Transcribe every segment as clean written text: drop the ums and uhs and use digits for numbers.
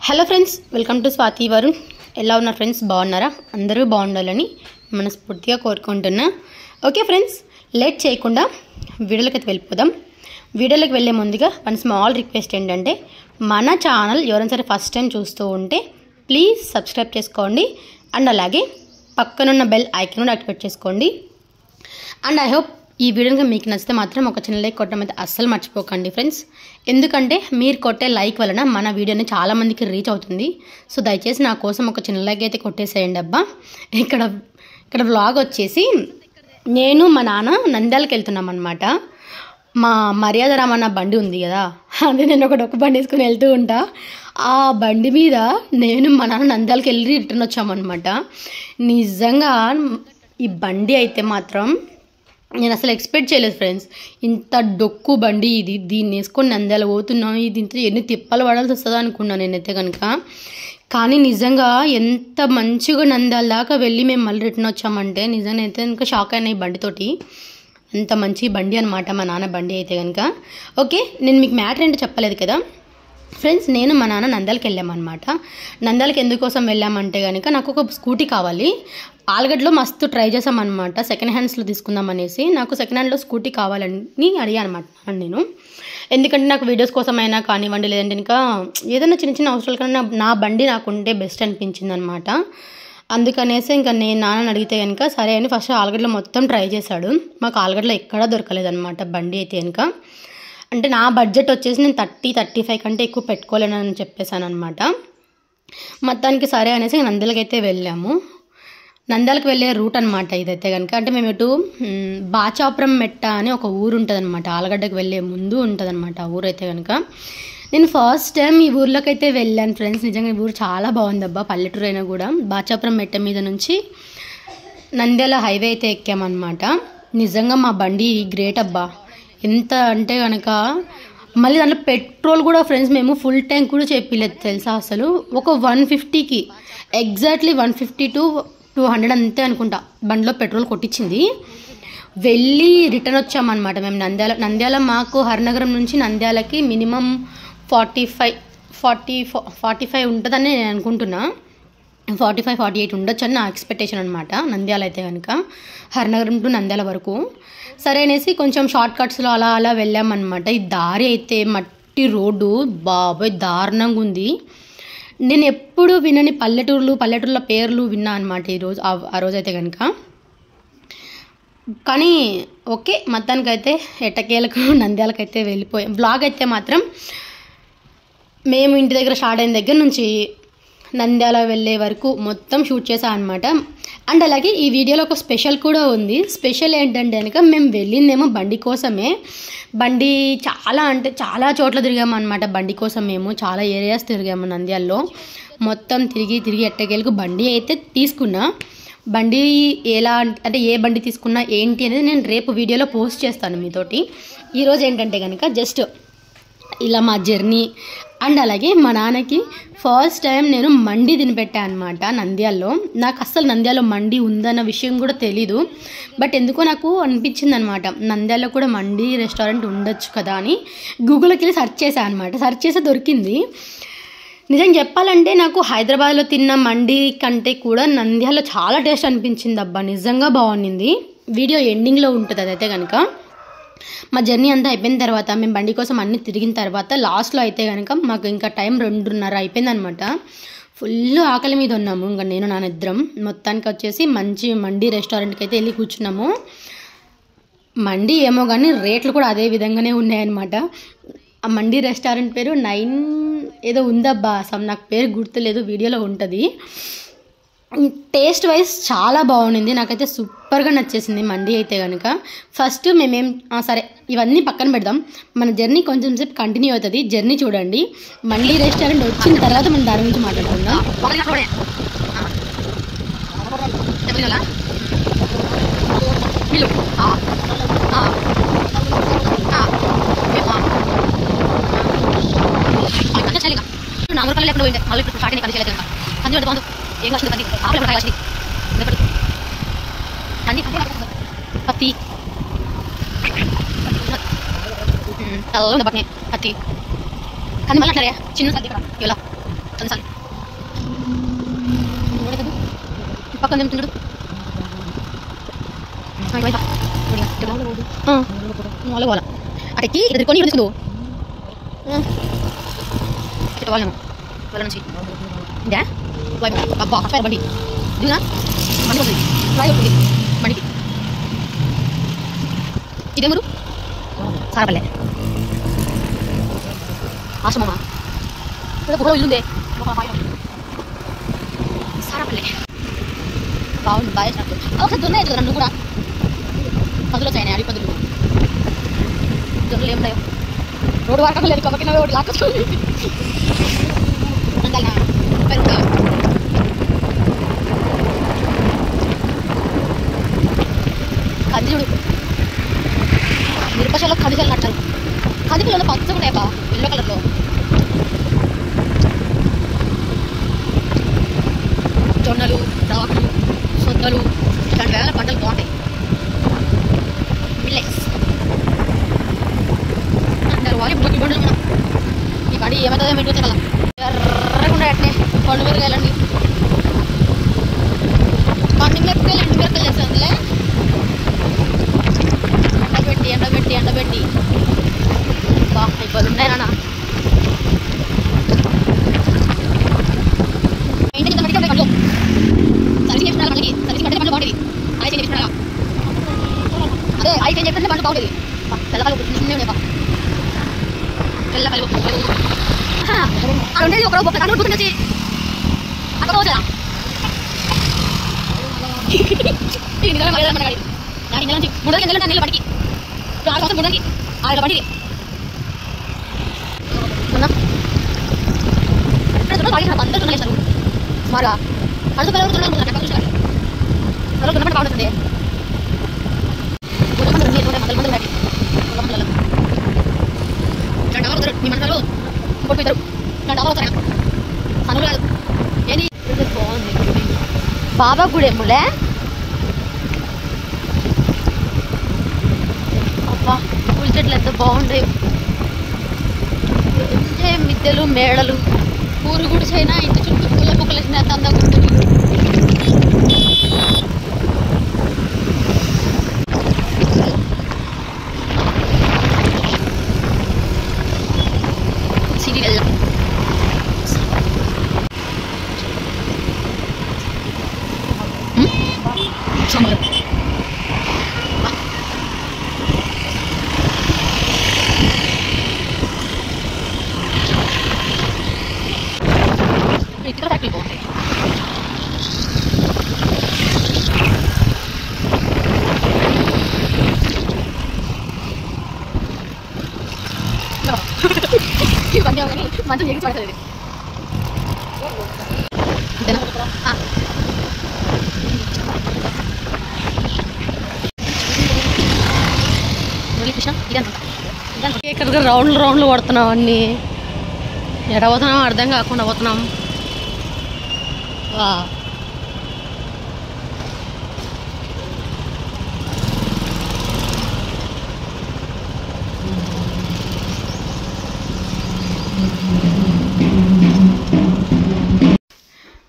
Hello friends, welcome to Swathi Varun. ఎలా ఉన్నారు friends? బాగున్నారా? అందరూ బాగుండాలని మనస్ఫూర్తిగా కోరుకుంటున్నా. ఓకే ఫ్రెండ్స్, లేట్ చేయకుండా వీడియోలోకి వెళ్ళిపోదాం. వీడియోలోకి వెళ్ళే ముందుగా వన్ స్మాల్ రిక్వెస్ట్ ఏంటంటే, మన ఛానల్ ఎవరైనా సరే ఫస్ట్ టైం చూస్తూ ఉంటే ప్లీజ్ సబ్స్క్రైబ్ చేసుకోండి అండ్ అలాగే పక్కనున్న బెల్ ఐకాన్ కూడా యాక్టివేట్ చేసుకోండి. అండ్ ఐ హోప్ ఈ వీడియోకి మీకు నచ్చితే మాత్రం ఒక చిన్న లైక్ కొట్టడం అయితే అస్సలు మర్చిపోకండి ఫ్రెండ్స్. ఎందుకంటే మీరు కొట్టే లైక్ వలన మన వీడియోని చాలామందికి రీచ్ అవుతుంది. సో దయచేసి నా కోసం ఒక చిన్న లైక్ అయితే కొట్టేసేయండి అబ్బా. ఇక్కడ వ్లాగ్ వచ్చేసి నేను మా నాన్న నంద్యాలకు వెళ్తున్నాం అనమాట. మా మర్యాద రామన్న బండి ఉంది కదా, అది నేను ఒక డొక్క బండి వేసుకుని వెళ్తూ ఉంటా. ఆ బండి మీద నేను మా నాన్న నంద్యాలకు వెళ్ళి రిటర్న్ వచ్చామన్నమాట. నిజంగా ఈ బండి అయితే మాత్రం నేను అసలు ఎక్స్పెక్ట్ చేయలేదు ఫ్రెండ్స్. ఇంత డొక్కు బండి ఇది, దీన్ని వేసుకొని నంద్యాల పోతున్నాను, ఇది ఇంత ఎన్ని తిప్పలు పడాల్సి వస్తుందో అనుకున్నాను నేనైతే కనుక. కానీ నిజంగా ఎంత మంచిగా నంద్యాల దాకా వెళ్ళి మేము మళ్ళీ రిటర్న్ వచ్చామంటే నిజంగా అయితే ఇంకా షాక్ అయినా ఈ బండితోటి. అంత మంచి బండి అనమాట మా నాన్న బండి అయితే కనుక. ఓకే, నేను మీకు మ్యాటర్ ఏంటో చెప్పలేదు కదా ఫ్రెండ్స్. నేను మా నాన్న నంద్యాలకు వెళ్ళామన్నమాట. నంద్యాలకు ఎందుకోసం వెళ్ళామంటే కనుక నాకు ఒక స్కూటీ కావాలి. ఆల్గడ్లో మస్తు ట్రై చేసామన్నమాట, సెకండ్ హ్యాండ్స్లో తీసుకుందాం అనేసి. నాకు సెకండ్ హ్యాండ్లో స్కూటీ కావాలని అడిగాను అనమాట నేను. ఎందుకంటే నాకు వీడియోస్ కోసం అయినా కానివ్వండి, లేదంటే ఇంకా ఏదైనా చిన్న చిన్న అవసరాల కన్నా నా బండి నాకు ఉంటే బెస్ట్ అనిపించింది అనమాట. అందుకనేసి ఇంకా నేను నాన్నని అడిగితే కనుక సరే అని ఫస్ట్ ఆల్గడ్లో మొత్తం ట్రై చేశాడు. మాకు ఆల్గడ్లో ఎక్కడా దొరకలేదన్నమాట బండి అయితే కనుక. అంటే నా బడ్జెట్ వచ్చేసి నేను 30-35 కంటే ఎక్కువ పెట్టుకోలేనని చెప్పేశాను అనమాట. మొత్తానికి సరే అనేసి నంద్యాలకు అయితే వెళ్ళాము. నంద్యాలకు వెళ్ళే రూట్ అనమాట ఇదైతే కనుక. అంటే మేము ఇటు బాచాపురం మెట్ట అని ఒక ఊరు ఉంటుంది అనమాట, ఆలగడ్డకు వెళ్ళే ముందు ఉంటుంది అనమాట ఆ ఊరు అయితే కనుక. నేను ఫస్ట్ టైం ఈ ఊర్లోకి అయితే వెళ్ళాను ఫ్రెండ్స్. నిజంగా ఈ ఊరు చాలా బాగుంది అబ్బా, పల్లెటూరు అయినా కూడా. బాచాపురం మెట్ట మీద నుంచి నంద్యాల హైవే అయితే ఎక్కామన్నమాట. నిజంగా మా బండి గ్రేట్ అబ్బా, ఎంత అంటే కనుక. మళ్ళీ దాంట్లో పెట్రోల్ కూడా ఫ్రెండ్స్ మేము ఫుల్ ట్యాంక్ కూడా చెప్పలేదు తెలుసా. అసలు ఒక 150కి ఎగ్జాక్ట్లీ 150 to 200 అంతే అనుకుంటా బండిలో పెట్రోల్ కొట్టించింది. వెళ్ళి రిటర్న్ వచ్చామన్నమాట మేము నంద్యాల మాకు హరినగరం నుంచి నంద్యాలకి మినిమం 45 ఉంటుందని నేను అనుకుంటున్నా. 45-48 ఉండొచ్చు అని నా ఎక్స్పెక్టేషన్ అనమాట నంద్యాల అయితే కనుక, హరినగరం టు నంద్యాల వరకు. సరే అనేసి కొంచెం షార్ట్ కట్స్లో అలా అలా వెళ్ళామన్నమాట. ఈ దారి అయితే మట్టి రోడ్డు బాబోయ్ దారుణంగా ఉంది. నేను ఎప్పుడు వినని పల్లెటూర్ల పేర్లు విన్నా అనమాట ఆ రోజైతే కనుక. కానీ ఓకే, మొత్తానికైతే ఎట్టకేలకు నంద్యాలకైతే వెళ్ళిపోయాం. బ్లాగ్ అయితే మాత్రం మేము ఇంటి దగ్గర స్టార్ట్ అయిన దగ్గర నుంచి నంద్యాల వెళ్ళే వరకు మొత్తం షూట్ చేసాం అనమాట. అండ్ అలాగే ఈ వీడియోలో ఒక స్పెషల్ కూడా ఉంది. స్పెషల్ ఏంటంటే కనుక మేము వెళ్ళిందేమో బండి కోసమే. బండి చాలా చోట్ల తిరిగాము అనమాట బండి కోసం. మేము చాలా ఏరియాస్ తిరిగాము నంద్యాలలో. మొత్తం తిరిగి ఎట్టకేలకు బండి అయితే తీసుకున్నా. బండి ఎలా అంటే ఏ బండి తీసుకున్నా ఏంటి అనేది నేను రేపు వీడియోలో పోస్ట్ చేస్తాను మీతోటి. ఈరోజు ఏంటంటే కనుక జస్ట్ ఇలా మా జర్నీ అండ్ అలాగే మా నాన్నకి ఫస్ట్ టైం నేను మండి తినిపెట్టాను అనమాట నంద్యాలలో. నాకు అస్సలు నంద్యాలలో మండి ఉందన్న విషయం కూడా తెలీదు. బట్ ఎందుకో నాకు అనిపించింది అనమాట, నంద్యాలలో కూడా మండి రెస్టారెంట్ ఉండొచ్చు కదా అని గూగుల్కి వెళ్ళి సెర్చ్ చేశాను అనమాట. సెర్చ్ చేస్తే దొరికింది. నిజం చెప్పాలంటే నాకు హైదరాబాద్లో తిన్న మండి కంటే కూడా నంద్యాలలో చాలా టేస్ట్ అనిపించింది అబ్బా, నిజంగా బాగుండింది. వీడియో ఎండింగ్లో ఉంటుంది అదైతే కనుక. మా జర్నీ అంతా అయిపోయిన తర్వాత మేము బండి కోసం అన్నీ తిరిగిన తర్వాత లాస్ట్లో అయితే కనుక మాకు ఇంకా టైం 2:30 అయిపోయిందనమాట. ఫుల్ ఆకలి మీద ఉన్నాము ఇంకా నేను నా నిద్రం. మొత్తానికి వచ్చేసి మంచి మండి రెస్టారెంట్కి అయితే వెళ్ళి కూర్చున్నాము. మండి ఏమో కానీ రేట్లు కూడా అదే విధంగానే ఉన్నాయన్నమాట. ఆ మండి రెస్టారెంట్ పేరు 9 ఏదో ఉందబ్బా, అసలు నాకు పేరు గుర్తులేదు, వీడియోలో ఉంటుంది. టేస్ట్ వైజ్ చాలా బాగుండింది, నాకైతే సూపర్గా నచ్చేసింది మండి అయితే కనుక. ఫస్ట్ మేమేం సరే ఇవన్నీ పక్కన పెడదాం, మన జర్నీ కొంచెం సేపు కంటిన్యూ అవుతుంది. జర్నీ చూడండి. మండి రెస్టారెంట్ వచ్చిన తర్వాత మనం దాని గురించి మాట్లాడుకుందాం. పత్తి హత్తి కానీ మళ్ళీ అట్లా చిన్న ఇలా పక్కన తింటున్నాడు వాళ్ళ వాళ్ళ అటెక్కి ఎదుర్కొని తీసుకుందు వాళ్ళేమో వాళ్ళ నుంచి ఇదే అబ్బా బండి దిగునా బండి వస్తుంది బండికి ఇదే మీరు సారపల్లె ఆశ్రమమా కూడా ఇల్లుందే సారపల్లె బాగుంది బాగా చేసినట్టు ఒకసారి జొన్న వేయచ్చు కదా నువ్వు కూడా పదులు వచ్చాయని అడిగి పదులు జొన్నలు ఏమున్నాయో రోడ్డు వాడకం లేదు కాబట్టి ఒకటి లాక్కొచ్చుకోండి కందిజుడు మిరపశాలలో కందిజలు నట్టారు కందిపిల్లలు పచ్చగా ఉన్నాయబ్బా ఎల్లో కలర్లో జొన్నలు రాకులు సొద్దలు ఇలాంటి వేల పంటలు బాగుంటాయి మిల్లెట్స్ అందరు వాళ్ళు ఇప్పుడు బండులు మనం ఈ బండి ఏమవుతుందో మెట్టు వచ్చే కదా ఎర్రకుండా అట్నే పండు మిరకాయలండి పండు మిరపకాయలు ఎండు మిరకాయలు చేస్తారు అందులో ఎండబెట్టి బా ఇబ్బంది ఉన్నాయి నాన్న ఇంటికి ఇంత మట్టికి పండ్లు సర్వీస్ చేసిన మనకి సర్వీస్ పడితే పండ్లు బాగుంటుంది ఆయిల్ చేసిన అదే ఆయిల్ చేసి చెప్పిన పండ్లు బాగుంటుంది తెల్లకాయలు చిన్నవి ఉన్నాయి తెల్లకాయలు అక్కడ ఉండేది ఒక కన్ను కూర్చుని వచ్చి అక్కడ పోవచ్చా మూడు రోజులు నీళ్ళు పడికి 6 సంవత్సరం మూడుకి 6 పడికి అందరూ చున్నలేస్తారు సుమారుగా అడుగు పిల్లలు చున్నాడు గుణపడి బాగుంటుంది మీ మనసులో కొట్టిద్దరు 2 అవర్లు వస్తాయి సనులు కాదు ఏంటి బాగుంది బాబా గుడి ఏములే అబ్బా పూల చెట్లు ఎంత బాగుంటాయి మిద్దెలు మేడలు ఊరు గుడిసైనా ఇంటి చుట్టూ పూల మొక్కలు వేసిన ఎంత అందంగా ఉంటుంది సిరి వెళ్దాం ఇక్కడ ఫ్యాక్టరీ బాగుంటాయి ఇవన్నీ కానీ మంచిగా చేసి పడుతుంది ఇక్కడ రౌండ్లు కొడుతున్నాం అన్నీ ఎడ పోతున్నాం అర్థం కాకుండా పోతున్నాం వా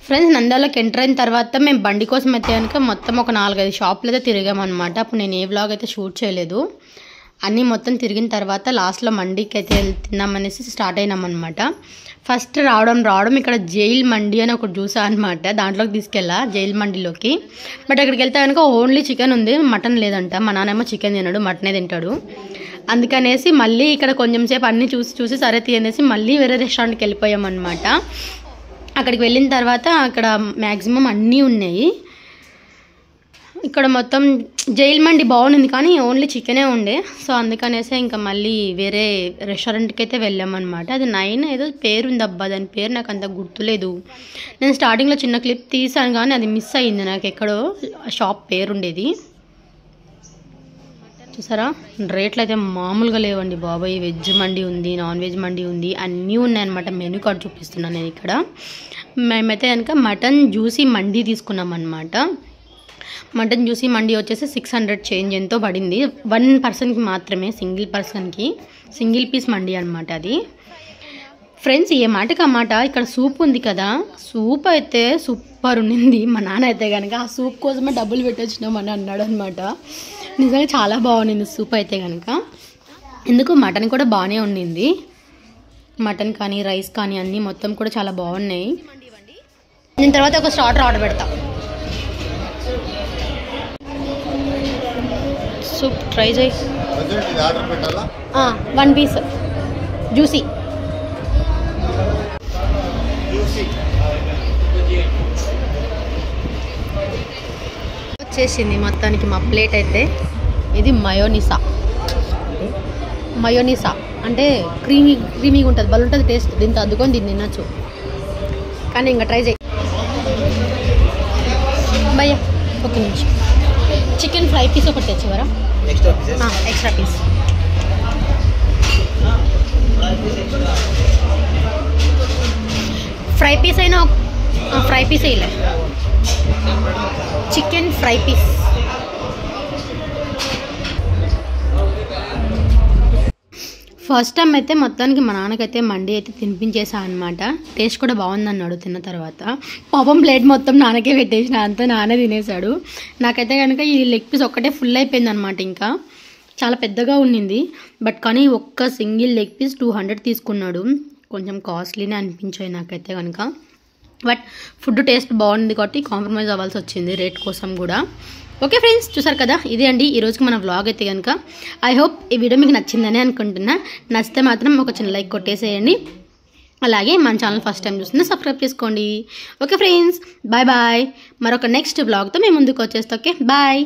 ఫ్రెండ్స్ నంద్యాలలోకి ఎంటర్ అయిన తర్వాత మేము బండి కోసం అయితే కనుక మొత్తం ఒక 4-5 షాపులు అయితే తిరిగామన్నమాట. అప్పుడు నేను ఏ వ్లాగ్ అయితే షూట్ చేయలేదు. అన్నీ మొత్తం తిరిగిన తర్వాత లాస్ట్లో మండీకి అయితే తిందామనేసి స్టార్ట్ అయినామన్నమాట. ఫస్ట్ రావడం ఇక్కడ జైల్ మండి అని ఒకటి చూసా అనమాట. దాంట్లోకి తీసుకెళ్ళా జైల్ మండిలోకి. బట్ అక్కడికి వెళ్తే కనుక ఓన్లీ చికెన్ ఉంది, మటన్ లేదంట. మా నాన్నేమో చికెన్ తినడు, మటనే తింటాడు. అందుకనేసి మళ్ళీ ఇక్కడ కొంచెం సేపు అన్నీ చూసి సరే తీయనేసి మళ్ళీ వేరే రెస్టారెంట్కి వెళ్ళిపోయామన్నమాట. అక్కడికి వెళ్ళిన తర్వాత అక్కడ మ్యాక్సిమం అన్నీ ఉన్నాయి. ఇక్కడ మొత్తం జైల్ మండి బాగుంది కానీ ఓన్లీ చికెనే ఉండే. సో అందుకనేసి ఇంకా మళ్ళీ వేరే రెస్టారెంట్కి అయితే వెళ్ళామన్నమాట. అది 9 ఏదో పేరు ఉంది అబ్బా, దాని పేరు నాకు అంత గుర్తులేదు. నేను స్టార్టింగ్లో చిన్న క్లిప్ తీసాను కానీ అది మిస్ అయ్యింది నాకు, ఎక్కడో షాప్ పేరు ఉండేది. చూసారా రేట్లు అయితే మామూలుగా లేవండి బాబాయ్. వెజ్ మండి ఉంది, నాన్ వెజ్ మండి ఉంది, అన్నీ ఉన్నాయన్నమాట. మెనూ కార్డ్ చూపిస్తున్నాను నేను ఇక్కడ. మేమైతే కనుక మటన్ జ్యూసీ మండి తీసుకున్నాం అన్నమాట. మటన్ జ్యూసీ మండి వచ్చేసి 600 చేంజ్ ఎంతో పడింది. 1 పర్సన్కి మాత్రమే, సింగిల్ పర్సన్కి సింగిల్ పీస్ మండి అనమాట. అది ఫ్రెండ్స్ ఏ మాటకి ఆ మాట ఇక్కడ సూప్ ఉంది కదా, సూప్ అయితే సూపర్ ఉండింది. మా నాన్న అయితే కనుక ఆ సూప్ కోసమే డబ్బులు పెట్టొచ్చినామని అన్నాడు అనమాట. నిజంగా చాలా బాగుండింది సూప్ అయితే కనుక. ఎందుకు మటన్ కూడా బాగానే ఉండింది, మటన్ కానీ రైస్ కానీ అన్నీ మొత్తం కూడా చాలా బాగున్నాయి. నేను తర్వాత ఒక స్టార్టర్ ఆర్డర్ పెడతా. సూప్ ట్రై చేయి. 1 పీస్ జ్యూసీ. వచ్చేసింది మొత్తానికి మా ప్లేట్ అయితే. ఇది మయోనిసా అంటే క్రీమీగా ఉంటుంది, భలే ఉంటుంది టేస్ట్. దీంతో అద్దుకొని దీన్ని తినచ్చు. కానీ ఇంకా ట్రై చేయి భయ్యా. ఒక నిమిషం, చికెన్ ఫ్రై పీస్ ఒకటి తెచ్చివరా, ఎక్స్ట్రా పీస్. ఫ్రై పీస్ అయినా ఫ్రై పీస్ వేయలే, chicken fry piece. First time అయితే మొత్తానికి మా నాన్నకైతే మండి అయితే తినిపించేసా అనమాట. టేస్ట్ కూడా బాగుందన్నాడు తిన్న తర్వాత. పాపం ప్లేట్ మొత్తం నాన్నకే పెట్టేసిన, అంతా నాన్నే తినేసాడు. నాకైతే కనుక ఈ లెగ్ పీస్ ఒక్కటే ఫుల్ అయిపోయింది అనమాట. ఇంకా చాలా పెద్దగా ఉండింది, బట్ కానీ ఒక్క సింగిల్ లెగ్ పీస్ 200 తీసుకున్నాడు. కొంచెం కాస్ట్లీనే అనిపించాయి నాకైతే కనుక. బట్ ఫుడ్ టేస్ట్ బాగుంది కాబట్టి కాంప్రమైజ్ అవ్వాల్సి వచ్చింది రేట్ కోసం కూడా. ఓకే ఫ్రెండ్స్, చూసారు కదా, ఇదే అండి ఈరోజుకి మన వ్లాగ్ అయితే కనుక. ఐ హోప్ ఈ వీడియో మీకు నచ్చిందని అనుకుంటున్నా. నచ్చితే మాత్రం ఒక చిన్న లైక్ కొట్టేసేయండి. అలాగే మన ఛానల్ ఫస్ట్ టైం చూస్తుంటే సబ్స్క్రైబ్ చేసుకోండి. Okay friends, bye bye. మరొక నెక్స్ట్ వ్లాగ్తో మేము ముందుకు వచ్చేస్తాం. Okay bye.